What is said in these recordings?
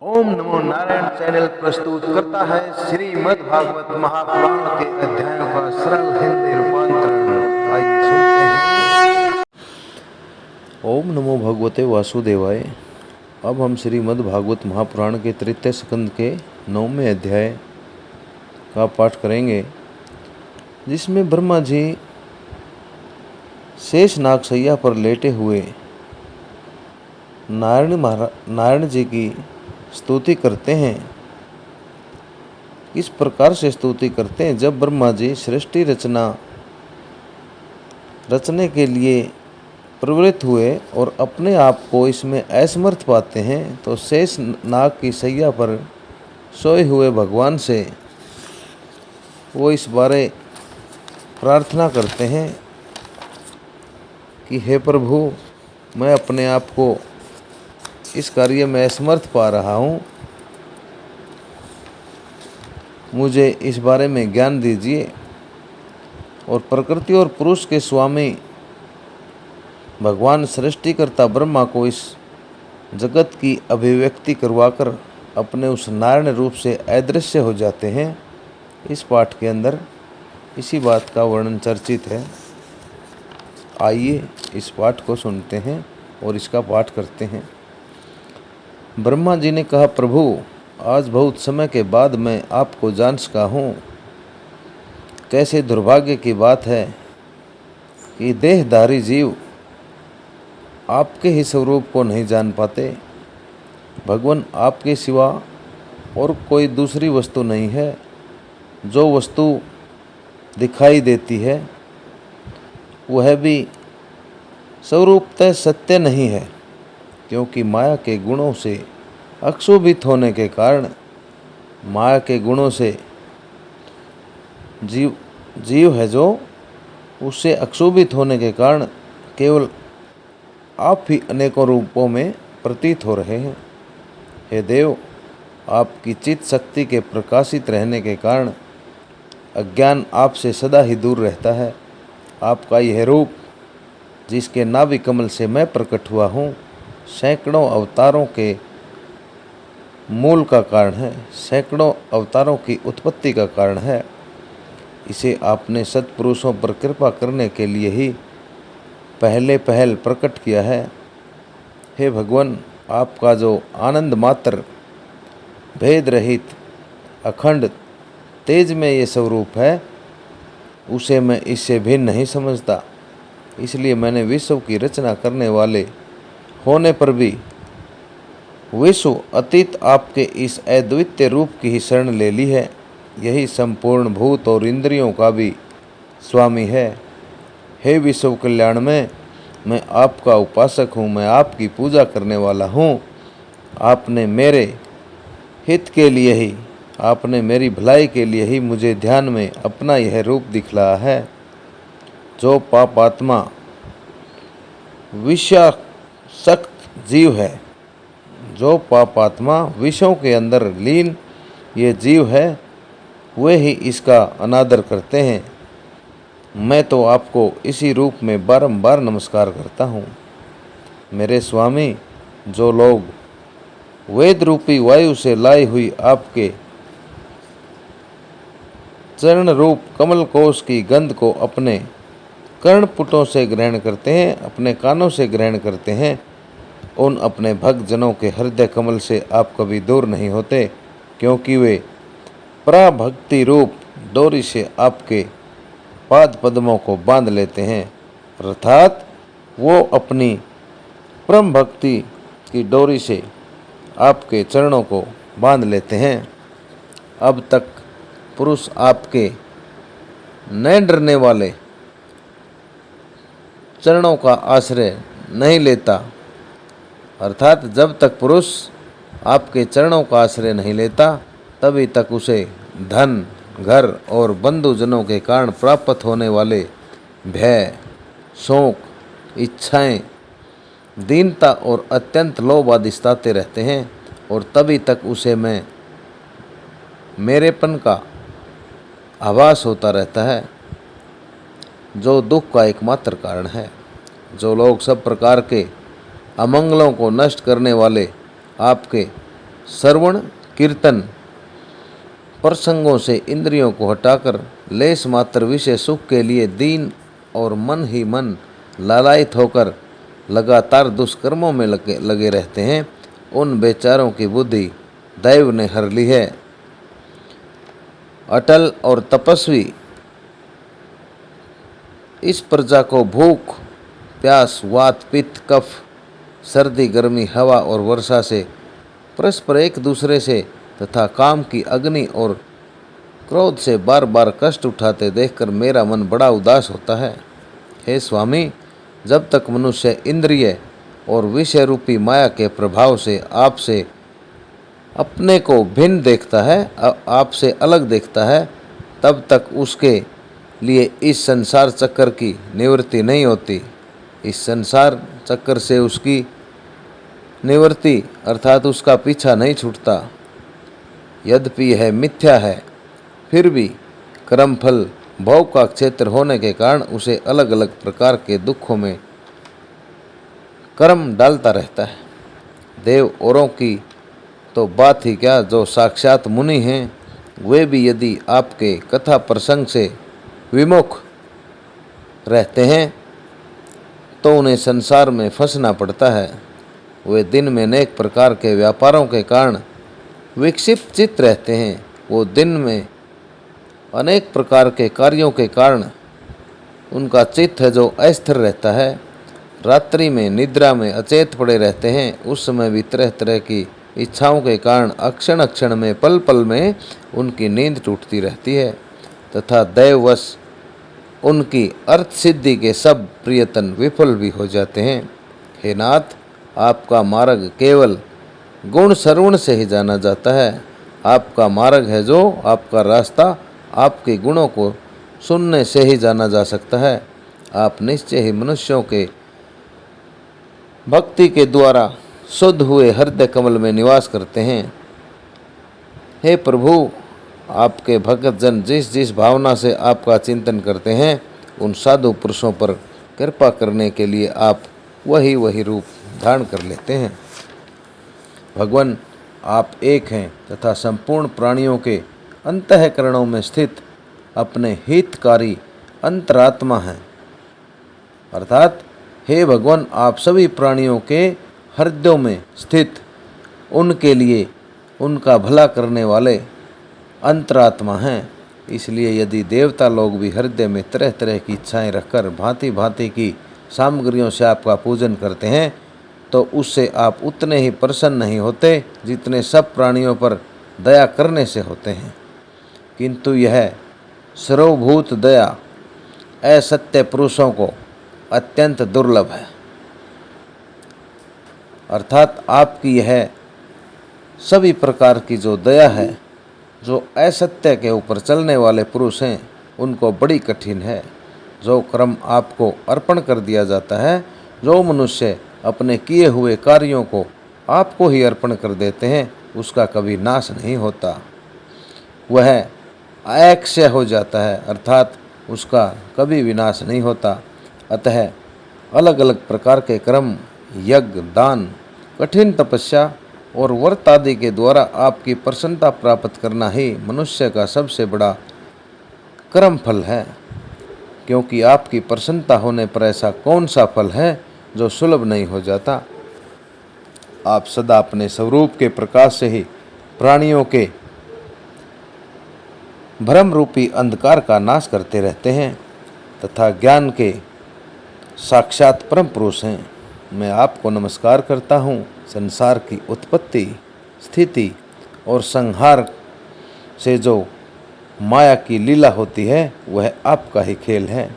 ओम नमो Narayan channel प्रस्तुत करता है श्रीमद् भागवत महापुराण के अध्यायों का सरल हिंदी रूपांतरण। आइए सुनते हैं। ओम नमो भगवते वासुदेवाय। अब हम श्रीमद् भागवत महापुराण के तृतीय स्कंद के 9वें अध्याय का पाठ करेंगे, जिसमें ब्रह्मा जी शेष नागसैया पर लेटे हुए नारायण जी की स्तुति करते हैं। इस प्रकार से स्तुति करते हैं, जब ब्रह्मा जी सृष्टि रचने के लिए प्रवृत्त हुए और अपने आप को इसमें असमर्थ पाते हैं, तो शेष नाग की सैया पर सोए हुए भगवान से वो इस बारे प्रार्थना करते हैं कि हे प्रभु, मैं अपने आप को इस कार्य में असमर्थ पा रहा हूँ, मुझे इस बारे में ज्ञान दीजिए। और प्रकृति और पुरुष के स्वामी भगवान सृष्टिकर्ता ब्रह्मा को इस जगत की अभिव्यक्ति करवाकर अपने उस नारायण रूप से अदृश्य हो जाते हैं। इस पाठ के अंदर इसी बात का वर्णन चर्चित है। आइए इस पाठ को सुनते हैं और इसका पाठ करते हैं। ब्रह्मा जी ने कहा, प्रभु, आज बहुत समय के बाद मैं आपको जान सका हूँ। कैसे दुर्भाग्य की बात है कि देहधारी जीव आपके ही स्वरूप को नहीं जान पाते। भगवान, आपके सिवा और कोई दूसरी वस्तु नहीं है। जो वस्तु दिखाई देती है वह भी स्वरूपतः सत्य नहीं है, क्योंकि माया के गुणों से अक्षोभित होने के कारण, माया के गुणों से जीव है जो उससे अक्षोभित होने के कारण केवल आप ही अनेकों रूपों में प्रतीत हो रहे हैं। हे देव, आपकी चित्त शक्ति के प्रकाशित रहने के कारण अज्ञान आपसे सदा ही दूर रहता है। आपका यह रूप, जिसके नाभि कमल से मैं प्रकट हुआ हूँ, सैकड़ों अवतारों के मूल का कारण है, सैकड़ों अवतारों की उत्पत्ति का कारण है। इसे आपने सत्पुरुषों पर कृपा करने के लिए ही पहल प्रकट किया है। हे भगवान, आपका जो आनंद मात्र, भेद रहित, अखंड तेज में ये स्वरूप है, उसे मैं इससे भिन्न नहीं समझता। इसलिए मैंने विश्व की रचना करने वाले होने पर भी विश्व अतीत आपके इस अद्वितीय रूप की ही शरण ले ली है। यही संपूर्ण भूत और इंद्रियों का भी स्वामी है। हे विश्व कल्याण में, मैं आपका उपासक हूँ, मैं आपकी पूजा करने वाला हूँ। आपने मेरे हित के लिए ही, आपने मेरी भलाई के लिए ही मुझे ध्यान में अपना यह रूप दिखलाया है। जो पापात्मा विषासक्त जीव है, जो पापात्मा विषयों के अंदर लीन ये जीव है, वे ही इसका अनादर करते हैं। मैं तो आपको इसी रूप में बारंबार नमस्कार करता हूँ। मेरे स्वामी, जो लोग वेद रूपी वायु से लाई हुई आपके चरण रूप कमल कोश की गंध को अपने कर्णपुटों से ग्रहण करते हैं, अपने कानों से ग्रहण करते हैं, उन अपने भक्त जनों के हृदय कमल से आप कभी दूर नहीं होते, क्योंकि वे पराभक्ति रूप डोरी से आपके पाद पद्मों को बांध लेते हैं। अर्थात वो अपनी परम भक्ति की डोरी से आपके चरणों को बांध लेते हैं। अब तक पुरुष आपके न डरने वाले चरणों का आश्रय नहीं लेता। अर्थात जब तक पुरुष आपके चरणों का आश्रय नहीं लेता, तभी तक उसे धन, घर और बंधुजनों के कारण प्राप्त होने वाले भय, शोक, इच्छाएं, दीनता और अत्यंत लोभ आदि सताते रहते हैं, और तभी तक उसे मेरेपन का आभास होता रहता है, जो दुख का एकमात्र कारण है। जो लोग सब प्रकार के अमंगलों को नष्ट करने वाले आपके श्रवण कीर्तन प्रसंगों से इंद्रियों को हटाकर लेस मात्र विषय सुख के लिए दीन और मन ही मन लालायित होकर लगातार दुष्कर्मों में लगे रहते हैं, उन बेचारों की बुद्धि दैव ने हर ली है। अटल और तपस्वी इस प्रजा को भूख प्यास वात पित्त कफ सर्दी गर्मी हवा और वर्षा से परस्पर एक दूसरे से तथा काम की अग्नि और क्रोध से बार बार कष्ट उठाते देखकर मेरा मन बड़ा उदास होता है। हे स्वामी, जब तक मनुष्य इंद्रिय और विषय रूपी माया के प्रभाव से आपसे अपने को भिन्न देखता है, आपसे अलग देखता है, तब तक उसके लिए इस संसार चक्कर की निवृत्ति नहीं होती। इस संसार चक्कर से उसकी निवृत्ति अर्थात उसका पीछा नहीं छूटता। यद्यपि यह मिथ्या है, फिर भी कर्मफल भोग का क्षेत्र होने के कारण उसे अलग अलग प्रकार के दुखों में कर्म डालता रहता है। देव औरों की तो बात ही क्या, जो साक्षात मुनि हैं वे भी यदि आपके कथा प्रसंग से विमुख रहते हैं तो उन्हें संसार में फंसना पड़ता है। वे दिन में अनेक प्रकार के व्यापारों के कारण विक्षिप्त चित्त रहते हैं। वो दिन में अनेक प्रकार के कार्यों के कारण उनका चित्त है जो अस्थिर रहता है। रात्रि में निद्रा में अचेत पड़े रहते हैं। उस समय भी तरह तरह की इच्छाओं के कारण अक्षण अक्षण में पल पल में उनकी नींद टूटती रहती है तथा दैववश उनकी अर्थ सिद्धि के सब प्रयत्न विफल भी हो जाते हैं। हे नाथ, आपका मार्ग केवल गुण श्रवण से ही जाना जाता है। आपका मार्ग है जो आपका रास्ता आपके गुणों को सुनने से ही जाना जा सकता है। आप निश्चय ही मनुष्यों के भक्ति के द्वारा शुद्ध हुए हृदय कमल में निवास करते हैं। हे प्रभु, आपके भगत जन जिस जिस भावना से आपका चिंतन करते हैं उन साधु पुरुषों पर कृपा करने के लिए आप वही रूप धारण कर लेते हैं। भगवान, आप एक हैं तथा संपूर्ण प्राणियों के अंतःकरणों में स्थित अपने हितकारी अंतरात्मा हैं। अर्थात हे भगवान, आप सभी प्राणियों के हृदयों में स्थित उनके लिए उनका भला करने वाले अंतरात्मा हैं। इसलिए यदि देवता लोग भी हृदय में तरह तरह की इच्छाएं रखकर भांति भांति की सामग्रियों से आपका पूजन करते हैं तो उससे आप उतने ही प्रसन्न नहीं होते जितने सब प्राणियों पर दया करने से होते हैं। किंतु यह सर्वभूत दया असत्य पुरुषों को अत्यंत दुर्लभ है। अर्थात आपकी यह सभी प्रकार की जो दया है, जो असत्य के ऊपर चलने वाले पुरुष हैं उनको बड़ी कठिन है। जो कर्म आपको अर्पण कर दिया जाता है, जो मनुष्य अपने किए हुए कार्यों को आपको ही अर्पण कर देते हैं, उसका कभी नाश नहीं होता, वह अक्षय हो जाता है, अर्थात उसका कभी विनाश नहीं होता। अतः अलग अलग प्रकार के कर्म, यज्ञ, दान, कठिन तपस्या और व्रत आदि के द्वारा आपकी प्रसन्नता प्राप्त करना ही मनुष्य का सबसे बड़ा कर्म फल है। क्योंकि आपकी प्रसन्नता होने पर ऐसा कौन सा फल है जो सुलभ नहीं हो जाता। आप सदा अपने स्वरूप के प्रकाश से ही प्राणियों के भ्रम रूपी अंधकार का नाश करते रहते हैं तथा ज्ञान के साक्षात परम पुरुष हैं। मैं आपको नमस्कार करता हूँ। संसार की उत्पत्ति, स्थिति और संहार से जो माया की लीला होती है वह आपका ही खेल है।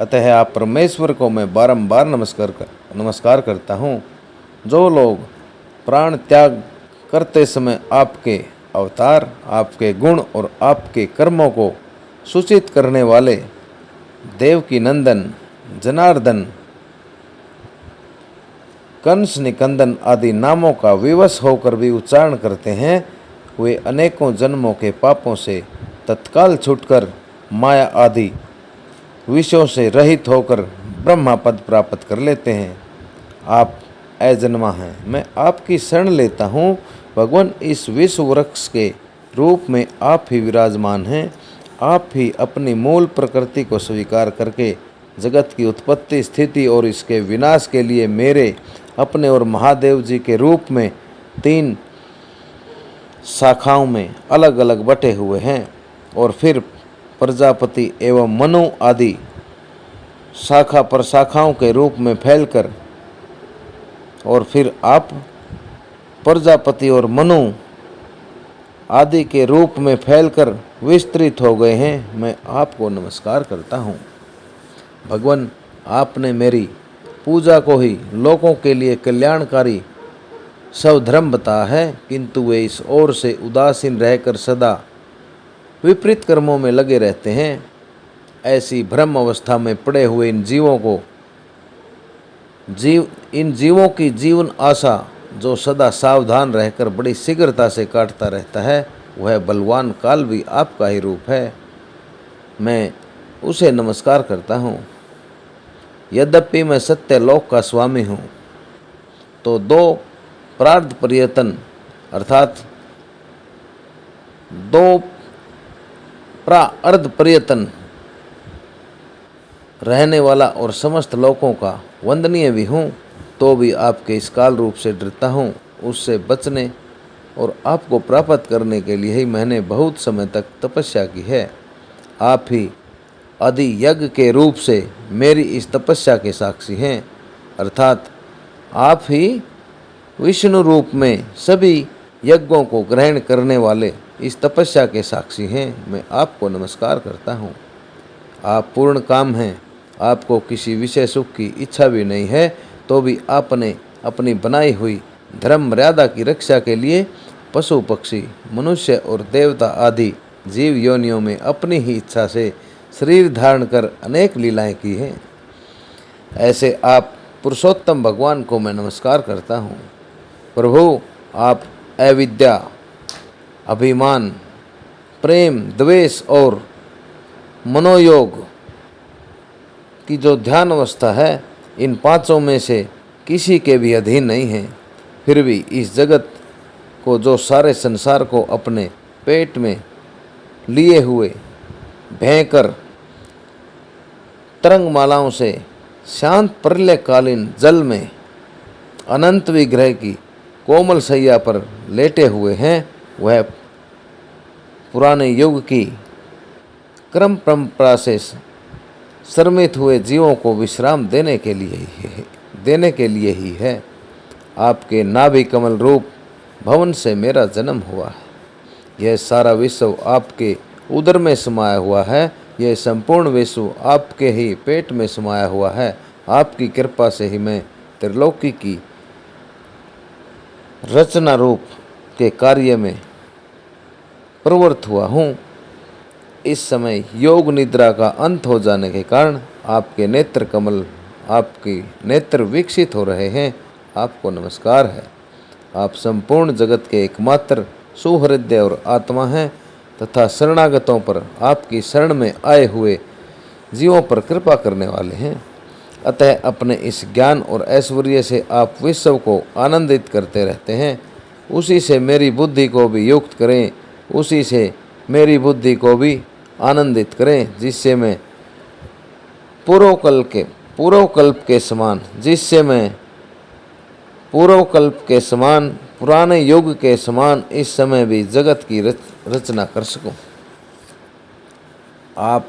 अतः आप परमेश्वर को मैं बारंबार नमस्कार करता हूँ। जो लोग प्राण त्याग करते समय आपके अवतार, आपके गुण और आपके कर्मों को सूचित करने वाले देवकी नंदन, जनार्दन, कंस निकंदन आदि नामों का विवश होकर भी उच्चारण करते हैं, वे अनेकों जन्मों के पापों से तत्काल छूटकर माया आदि विषयों से रहित होकर ब्रह्मा पद प्राप्त कर लेते हैं। आप अजन्मा हैं, मैं आपकी शरण लेता हूँ। भगवान इस विश्व वृक्ष के रूप में आप ही विराजमान हैं। आप ही अपनी मूल प्रकृति को स्वीकार करके जगत की उत्पत्ति, स्थिति और इसके विनाश के लिए मेरे, अपने और महादेव जी के रूप में 3 शाखाओं में अलग अलग बटे हुए हैं और फिर प्रजापति एवं मनु आदि शाखा पर शाखाओं के रूप में फैलकर, और फिर आप प्रजापति और मनु आदि के रूप में फैलकर विस्तृत हो गए हैं। मैं आपको नमस्कार करता हूँ। भगवान, आपने मेरी पूजा को ही लोगों के लिए कल्याणकारी स्वधर्म बताया है, किंतु वे इस ओर से उदासीन रहकर सदा विपरीत कर्मों में लगे रहते हैं। ऐसी भ्रम अवस्था में पड़े हुए इन जीवों की जीवन आशा जो सदा सावधान रहकर बड़ी शीघ्रता से काटता रहता है, वह बलवान काल भी आपका ही रूप है। मैं उसे नमस्कार करता हूँ। यद्यपि मैं सत्यलोक का स्वामी हूँ, तो 2 प्रार्ध पर्यतन अर्थात 2 प्रार्ध पर्यतन रहने वाला और समस्त लोकों का वंदनीय भी हूँ, तो भी आपके इस काल रूप से डरता हूँ। उससे बचने और आपको प्राप्त करने के लिए ही मैंने बहुत समय तक तपस्या की है। आप ही आदि यज्ञ के रूप से मेरी इस तपस्या के साक्षी हैं, अर्थात आप ही विष्णु रूप में सभी यज्ञों को ग्रहण करने वाले इस तपस्या के साक्षी हैं। मैं आपको नमस्कार करता हूँ। आप पूर्ण काम हैं, आपको किसी विषय सुख की इच्छा भी नहीं है, तो भी आपने अपनी बनाई हुई धर्म मर्यादा की रक्षा के लिए पशु पक्षी, मनुष्य और देवता आदि जीव योनियों में अपनी ही इच्छा से शरीर धारण कर अनेक लीलाएं की हैं। ऐसे आप पुरुषोत्तम भगवान को मैं नमस्कार करता हूँ। प्रभु, आप अविद्या, अभिमान, प्रेम, द्वेष और मनोयोग की जो ध्यान अवस्था है, इन 5 में से किसी के भी अधीन नहीं है। फिर भी इस जगत को, जो सारे संसार को अपने पेट में लिए हुए भयंकर तरंग मालाओं से शांत प्रलयकालीन जल में अनंत विग्रह की कोमल सैया पर लेटे हुए हैं, वह पुराने युग की क्रम परंपरा से श्रमित हुए जीवों को विश्राम देने के लिए ही है। आपके नाभि कमल रूप भवन से मेरा जन्म हुआ है। यह सारा विश्व आपके उदर में समाया हुआ है। यह संपूर्ण विश्व आपके ही पेट में समाया हुआ है। आपकी कृपा से ही मैं त्रिलोकी की रचना रूप के कार्य में प्रवृत्त हुआ हूँ। इस समय योग निद्रा का अंत हो जाने के कारण आपके नेत्र कमल, आपके नेत्र विकसित हो रहे हैं। आपको नमस्कार है। आप संपूर्ण जगत के एकमात्र सुहृदय और आत्मा हैं तथा शरणागतों पर, आपकी शरण में आए हुए जीवों पर कृपा करने वाले हैं। अतः अपने इस ज्ञान और ऐश्वर्य से आप विश्व को आनंदित करते रहते हैं। उसी से मेरी बुद्धि को भी युक्त करें, उसी से मेरी बुद्धि को भी आनंदित करें, जिससे मैं पूर्वकल्प के समान पुराने युग के समान इस समय भी जगत की रचना कर सकूं। आप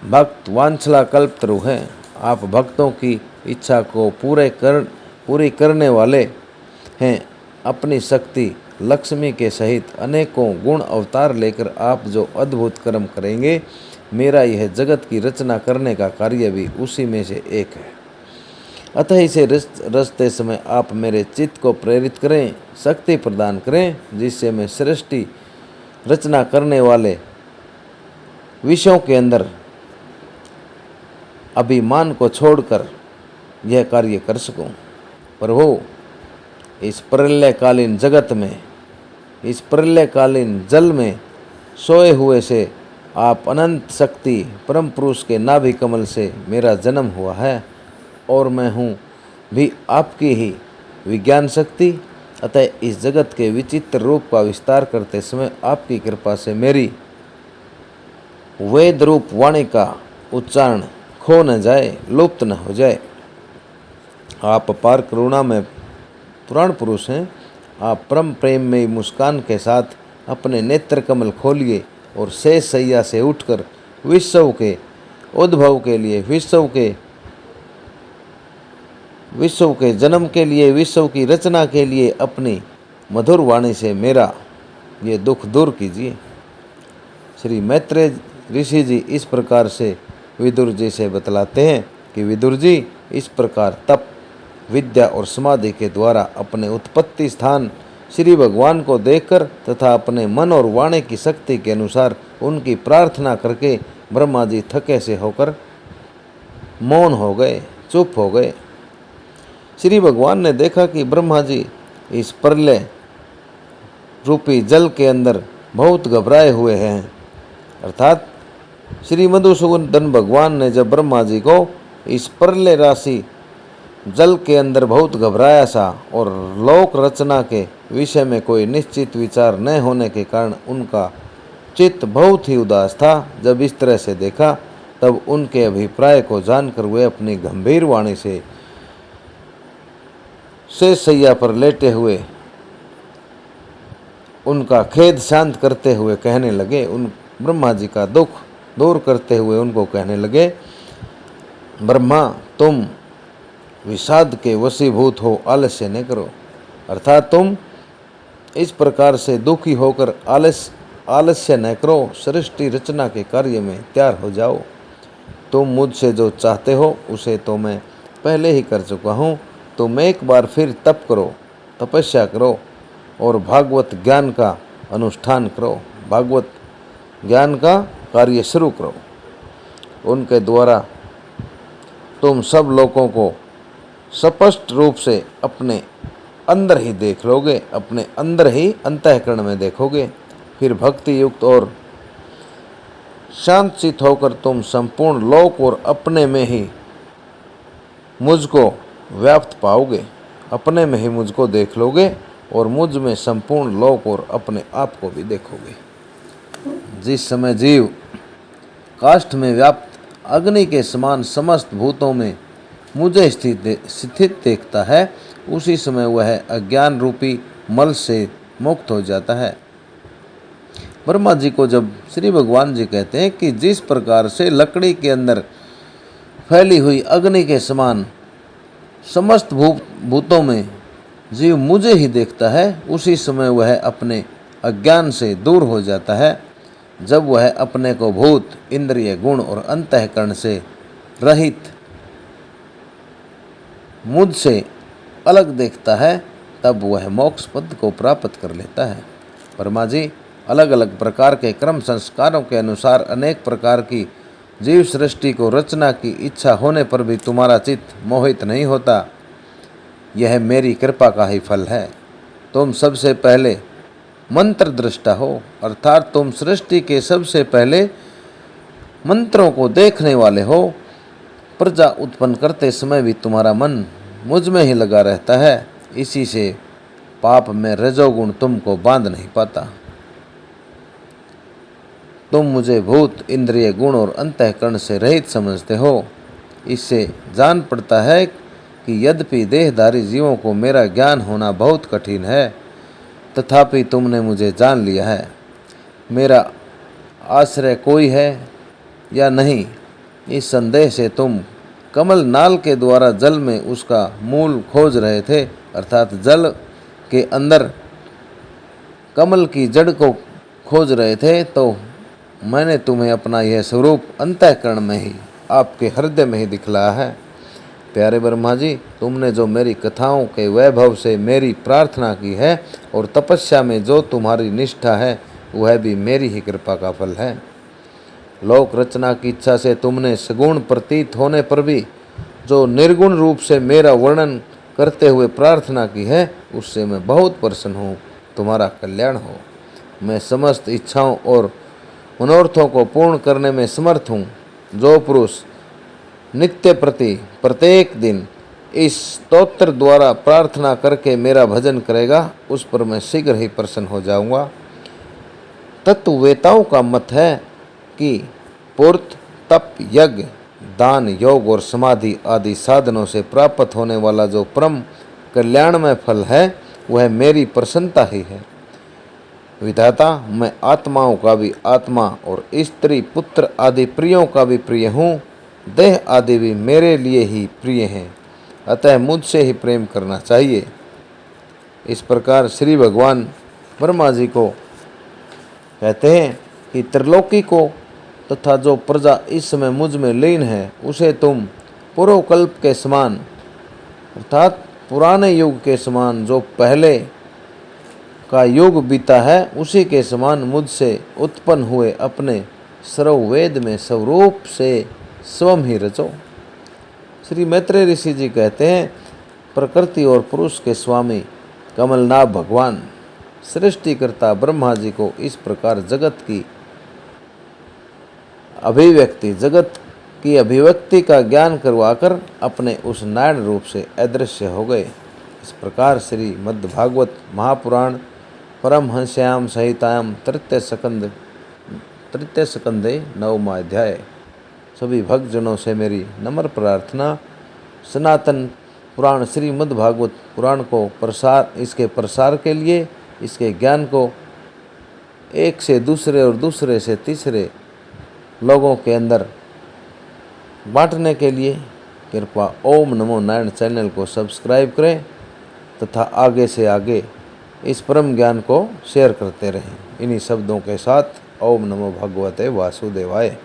भक्त वांछला कल्पतरु हैं। आप भक्तों की इच्छा को पूरी करने वाले हैं। अपनी शक्ति लक्ष्मी के सहित अनेकों गुण अवतार लेकर आप जो अद्भुत कर्म करेंगे, मेरा यह जगत की रचना करने का कार्य भी उसी में से एक है। अतः इसे रचते समय आप मेरे चित्त को प्रेरित करें, शक्ति प्रदान करें, जिससे मैं सृष्टि रचना करने वाले विषयों के अंदर अभिमान को छोड़कर यह कार्य कर सकूं। प्रभु, इस प्रलयकालीन जगत में, इस प्रलयकालीन जल में सोए हुए से आप अनंत शक्ति परम पुरुष के नाभि कमल से मेरा जन्म हुआ है और मैं हूँ भी आपकी ही विज्ञान शक्ति अतः इस जगत के विचित्र रूप का विस्तार करते समय आपकी कृपा से मेरी वेद रूप वाणी का उच्चारण खो न जाए, लुप्त न हो जाए। आप अपार करुणा में पुराण पुरुष हैं। आप परम प्रेम में मुस्कान के साथ अपने नेत्र कमल खोलिए और शेष सैया से उठकर विश्व के उद्भव के लिए, विश्व के जन्म के लिए, विश्व की रचना के लिए अपनी मधुर वाणी से मेरा ये दुख दूर कीजिए। श्री मैत्रेय ऋषि जी इस प्रकार से विदुर जी से बतलाते हैं कि विदुर जी इस प्रकार तप, विद्या और समाधि के द्वारा अपने उत्पत्ति स्थान श्री भगवान को देखकर तथा अपने मन और वाणी की शक्ति के अनुसार उनकी प्रार्थना करके ब्रह्मा जी थके से होकर मौन हो गए, चुप हो गए। श्री भगवान ने देखा कि ब्रह्मा जी इस प्रलय रूपी जल के अंदर बहुत घबराए हुए हैं। अर्थात श्री मधुसूदन भगवान ने जब ब्रह्मा जी को इस प्रलय राशि जल के अंदर बहुत घबराया सा और लोक रचना के विषय में कोई निश्चित विचार न होने के कारण उनका चित्त बहुत ही उदास था, जब इस तरह से देखा तब उनके अभिप्राय को जानकर वे अपनी गंभीर वाणी से सैया पर लेटे हुए उनका खेद शांत करते हुए कहने लगे, उन ब्रह्मा जी का दुख दूर करते हुए उनको कहने लगे, ब्रह्मा तुम विषाद के वशीभूत हो, आलस्य न करो। अर्थात तुम इस प्रकार से दुखी होकर आलस्य न करो, सृष्टि रचना के कार्य में तैयार हो जाओ। तुम मुझसे जो चाहते हो उसे तो मैं पहले ही कर चुका हूँ। तुम एक बार फिर तप करो, तपस्या करो और भागवत ज्ञान का अनुष्ठान करो, भागवत ज्ञान का कार्य शुरू करो। उनके द्वारा तुम सब लोगों को स्पष्ट रूप से अपने अंदर ही देख लोगे, अपने अंदर ही अंतःकरण में देखोगे। फिर भक्ति युक्त और शांत चित होकर तुम संपूर्ण लोक और अपने में ही मुझको व्याप्त पाओगे, अपने में ही मुझको देख लोगे और मुझ में संपूर्ण लोक और अपने आप को भी देखोगे। जिस समय जीव काष्ठ में व्याप्त अग्नि के समान समस्त भूतों में मुझे स्थित देखता है, उसी समय वह अज्ञान रूपी मल से मुक्त हो जाता है। ब्रह्मा जी को जब श्री भगवान जी कहते हैं कि जिस प्रकार से लकड़ी के अंदर फैली हुई अग्नि के समान समस्त भूतों में जीव मुझे ही देखता है, उसी समय वह अपने अज्ञान से दूर हो जाता है। जब वह अपने को भूत, इंद्रिय, गुण और अंतःकरण से रहित मुझसे अलग देखता है, तब वह मोक्ष पद को प्राप्त कर लेता है। ब्रह्मा जी अलग अलग प्रकार के क्रम संस्कारों के अनुसार अनेक प्रकार की जीव सृष्टि को रचना की इच्छा होने पर भी तुम्हारा चित्त मोहित नहीं होता, यह मेरी कृपा का ही फल है। तुम सबसे पहले मंत्र दृष्टा हो, अर्थात तुम सृष्टि के सबसे पहले मंत्रों को देखने वाले हो। प्रजा उत्पन्न करते समय भी तुम्हारा मन मुझ में ही लगा रहता है, इसी से पाप में रजोगुण तुमको बांध नहीं पाता। तुम मुझे भूत, इंद्रिय, गुण और अंतःकरण से रहित समझते हो। इससे जान पड़ता है कि यद्यपि देहधारी जीवों को मेरा ज्ञान होना बहुत कठिन है, तथापि तुमने मुझे जान लिया है। मेरा आश्रय कोई है या नहीं, इस संदेह से तुम कमल नाल के द्वारा जल में उसका मूल खोज रहे थे, अर्थात जल के अंदर कमल की जड़ को खोज रहे थे, तो मैंने तुम्हें अपना यह स्वरूप अंतःकरण में ही, आपके हृदय में ही दिखलाया है। प्यारे ब्रह्मा जी, तुमने जो मेरी कथाओं के वैभव से मेरी प्रार्थना की है और तपस्या में जो तुम्हारी निष्ठा है, वह भी मेरी ही कृपा का फल है। लोक रचना की इच्छा से तुमने सगुण प्रतीत होने पर भी जो निर्गुण रूप से मेरा वर्णन करते हुए प्रार्थना की है, उससे मैं बहुत प्रसन्न हूँ। तुम्हारा कल्याण हो। मैं समस्त इच्छाओं और मनोरथों को पूर्ण करने में समर्थ हूँ। जो पुरुष नित्य प्रति प्रत्येक दिन इस स्तोत्र द्वारा प्रार्थना करके मेरा भजन करेगा, उस पर मैं शीघ्र ही प्रसन्न हो जाऊंगा। तत्ववेताओं का मत है कि पूर्त, तप, यज्ञ, दान, योग और समाधि आदि साधनों से प्राप्त होने वाला जो परम कल्याणमय फल है वह मेरी प्रसन्नता ही है। विधाता, मैं आत्माओं का भी आत्मा और स्त्री, पुत्र आदि प्रियों का भी प्रिय हूँ। देह आदि भी मेरे लिए ही प्रिय हैं, अतः मुझसे ही प्रेम करना चाहिए। इस प्रकार श्री भगवान ब्रह्मा जी को कहते हैं कि त्रिलोकी को तथा जो प्रजा इस समय मुझ में लीन है उसे तुम पूर्वकल्प के समान अर्थात पुराने युग के समान जो पहले का युग बीता है उसी के समान मुझसे उत्पन्न हुए अपने सर्ववेद में स्वरूप से स्वयं ही रचो। श्री मैत्रेय ऋषि जी कहते हैं, प्रकृति और पुरुष के स्वामी कमलनाभ भगवान सृष्टिकर्ता ब्रह्मा जी को इस प्रकार जगत की अभिव्यक्ति का ज्ञान करवाकर अपने उस नारायण रूप से अदृश्य हो गए। इस प्रकार श्री मद्भागवत महापुराण परमहंस्याम संहितायाम तृतीय स्कंदे 9वां अध्याय। सभी भक्तजनों से मेरी नम्र प्रार्थना, सनातन पुराण श्रीमद् भागवत पुराण को इसके प्रसार के लिए, इसके ज्ञान को एक से दूसरे और दूसरे से तीसरे लोगों के अंदर बांटने के लिए कृपया ओम नमो नारायण चैनल को सब्सक्राइब करें तथा आगे से आगे इस परम ज्ञान को शेयर करते रहें। इन्हीं शब्दों के साथ ओम नमो भगवते वासुदेवाय।